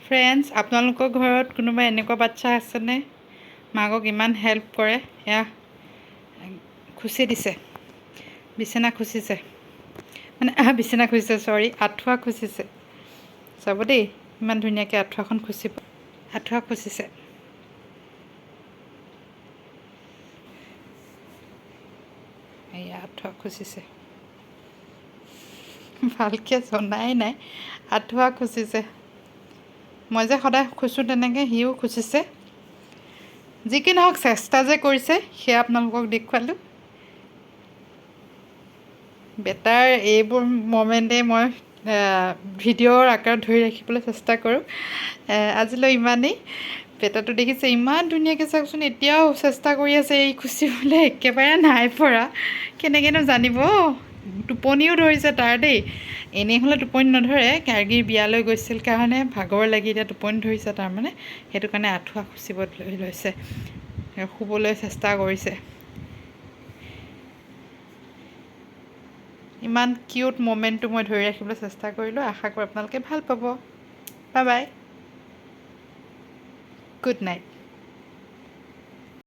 Friends, আপোনালোকৰ ঘৰত কোনোবা এনেকুৱা বাচ্চা আছেনে মাকক ইমান হেল্প কৰে? এয়া খুচি দিছে, বিচনা খুচিছে, মানে বিচনা খুচিছে, চৰি, আঁঠুৱা খুচিছে। চাব দেই, ইমান ধুনীয়াকৈ আঁঠুৱাখন খুচিব। আঁঠুৱা খুচিছে। এয়া আঁঠুৱা খুচিছে, ভালকৈ জনাই নাই, আঁঠুৱা খুচিছে। মই যে সদায় খুচোঁ তেনেকৈ, সিও খুচিছে। যি কি নহওক, চেষ্টা যে কৰিছে সেয়া আপোনালোকক দেখুৱালোঁ। বেটাৰ এইবোৰ মমেণ্টেই মই ভিডিঅ'ৰ আকাৰত ধৰি ৰাখিবলৈ চেষ্টা কৰোঁ। আজিলৈ ইমানেই। বেটাটো দেখিছে ইমান ধুনীয়াকৈ, চাওকচোন, এতিয়াও চেষ্টা কৰি আছে এই খুচিবলৈ, একেবাৰে নাই পৰা। কেনেকৈনো জানিব? টোপনিও ধৰিছে তাৰ দেই। এনেই হ'লে টোপনি নধৰে, গাৰ্গীৰ বিয়ালৈ গৈছিল কাৰণে ভাগৰ লাগি এতিয়া টোপনি ধৰিছে তাৰমানে, সেইটো কাৰণে আঁঠুৱা খুচিব লৈছে, শুবলৈ চেষ্টা কৰিছে। ইমান কিউট মমেণ্টটো মই ধৰি ৰাখিবলৈ চেষ্টা কৰিলোঁ। আশা কৰোঁ আপোনালোকে ভাল পাব। Bye bye, good night.